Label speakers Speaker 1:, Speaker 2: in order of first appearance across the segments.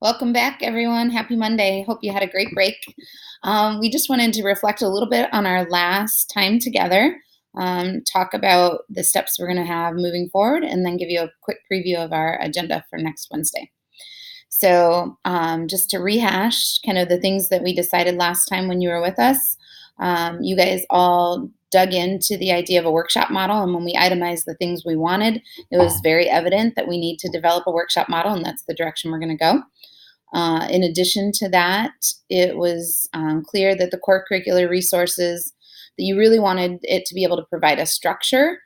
Speaker 1: Welcome back, everyone. Happy Monday. Hope you had a great break. We just wanted to reflect a little bit on our last time together, talk about the steps we're going to have moving forward, and then give you a quick preview of our agenda for next Wednesday. So, just to rehash kind of the things that we decided last time when you were with us, you guys all dug into the idea of a workshop model. And when we itemized the things we wanted, it was very evident that we need to develop a workshop model, and that's the direction we're going to go. In addition to that, it was clear that the core curricular resources, that you really wanted it to be able to provide a structure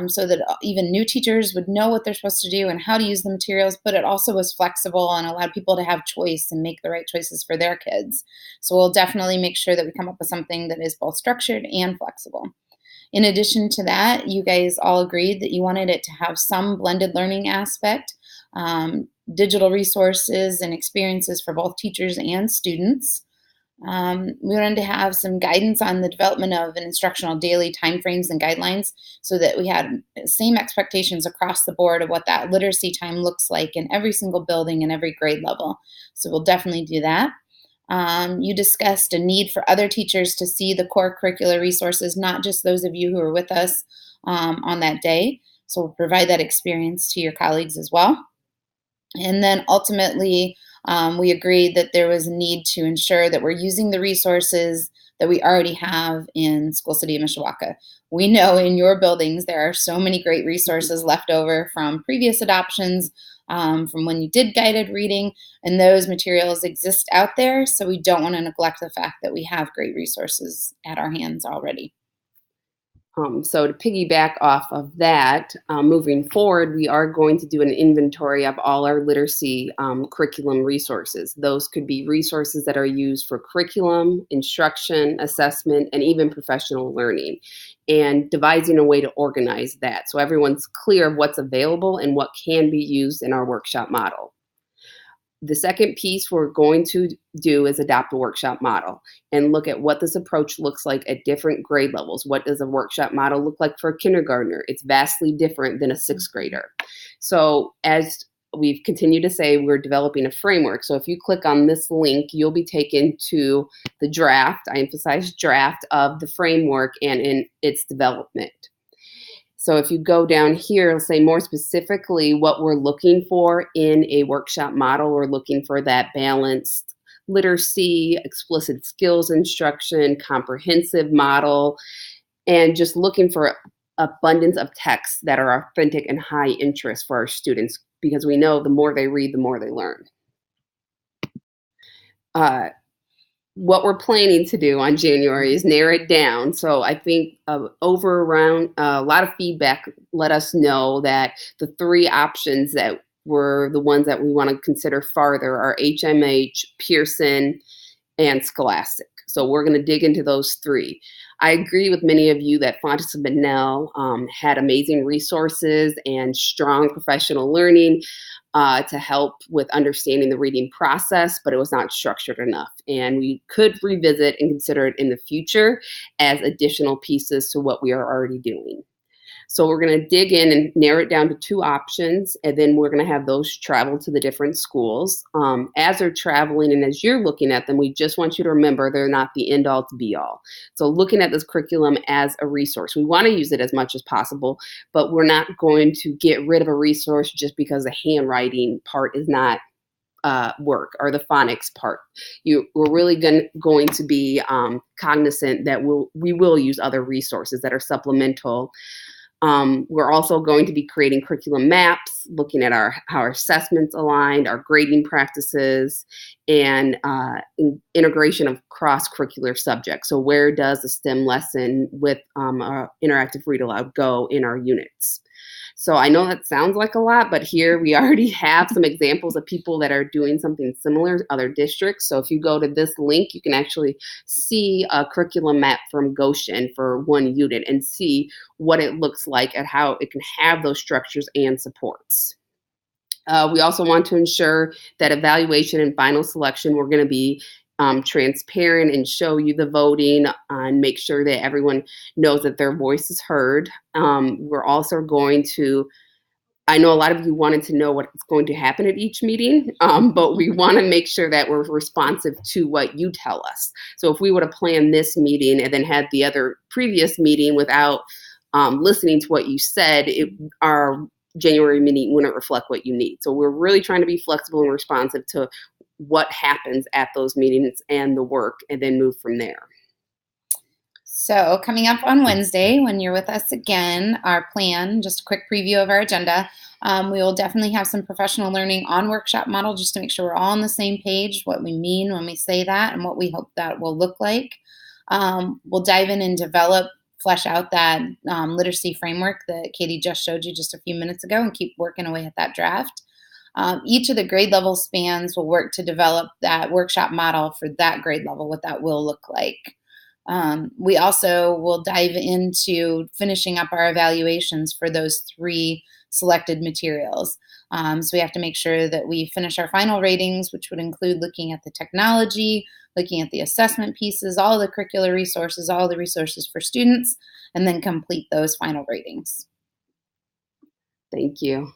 Speaker 1: so that even new teachers would know what they're supposed to do and how to use the materials, but it also was flexible and allowed people to have choice and make the right choices for their kids. So we'll definitely make sure that we come up with something that is both structured and flexible. In addition to that, you guys all agreed that you wanted it to have some blended learning aspect, digital resources and experiences for both teachers and students. We wanted to have some guidance on the development of an instructional daily timeframes and guidelines so that we had same expectations across the board of what that literacy time looks like in every single building and every grade level. So we'll definitely do that. You discussed a need for other teachers to see the core curricular resources, not just those of you who were with us on that day. So we'll provide that experience to your colleagues as well. And then ultimately, we agreed that there was a need to ensure that we're using the resources that we already have in School City of Mishawaka. We know in your buildings there are so many great resources left over from previous adoptions, from when you did guided reading, and those materials exist out there. So we don't want to neglect the fact that we have great resources at our hands already.
Speaker 2: So to piggyback off of that, moving forward, we are going to do an inventory of all our literacy curriculum resources. Those could be resources that are used for curriculum, instruction, assessment, and even professional learning, and devising a way to organize that so everyone's clear of what's available and what can be used in our workshop model. The second piece we're going to do is adopt a workshop model and look at what this approach looks like at different grade levels. What does a workshop model look like for a kindergartner? It's vastly different than a sixth grader. So as we've continued to say, we're developing a framework. So if you click on this link, you'll be taken to the draft, I emphasize draft, of the framework and in its development. So if you go down here, it'll say more specifically what we're looking for in a workshop model. We're looking for that balanced literacy, explicit skills instruction, comprehensive model, and just looking for abundance of texts that are authentic and high interest for our students, because we know the more they read, the more they learn. What we're planning to do on January is narrow it down. So I think over around a lot of feedback let us know that the three options that were the ones that we want to consider farther are HMH, Pearson, and Scholastic. So we're going to dig into those three. I agree with many of you that Fontes and Bunnell had amazing resources and strong professional learning to help with understanding the reading process, but it was not structured enough. And we could revisit and consider it in the future as additional pieces to what we are already doing. So we're going to dig in and narrow it down to two options, and then we're going to have those travel to the different schools. As they're traveling and as you're looking at them, we just want you to remember they're not the end all to be all. So looking at this curriculum as a resource, we want to use it as much as possible, but we're not going to get rid of a resource just because the handwriting part is not work, or the phonics part. We're really going to be cognizant that we will use other resources that are supplemental. We're also going to be creating curriculum maps, looking at how our assessments aligned, our grading practices, and integration of cross-curricular subjects. So where does the STEM lesson with interactive read aloud go in our units? So I know that sounds like a lot, but here we already have some examples of people that are doing something similar in other districts. So if you go to this link, you can actually see a curriculum map from Goshen for one unit and see what it looks like and how it can have those structures and supports. We also want to ensure that evaluation and final selection, we're going to be transparent and show you the voting and make sure that everyone knows that their voice is heard. We're also going to I know a lot of you wanted to know what's going to happen at each meeting, but we want to make sure that we're responsive to what you tell us. So if we would have planned this meeting and then had the other previous meeting without listening to what you said, our January meeting wouldn't reflect what you need. So we're really trying to be flexible and responsive to what happens at those meetings and the work, and then move from there.
Speaker 1: So, coming up on Wednesday, when you're with us again, our plan, just a quick preview of our agenda, we will definitely have some professional learning on workshop model just to make sure we're all on the same page, what we mean when we say that, and what we hope that will look like. We'll dive in and flesh out that literacy framework that Katie just showed you just a few minutes ago and keep working away at that draft. Each of the grade level spans will work to develop that workshop model for that grade level, what that will look like. We also will dive into finishing up our evaluations for those 3 selected materials. So we have to make sure that we finish our final ratings, which would include looking at the technology, looking at the assessment pieces, all the curricular resources, all the resources for students, and then complete those final ratings.
Speaker 2: Thank you.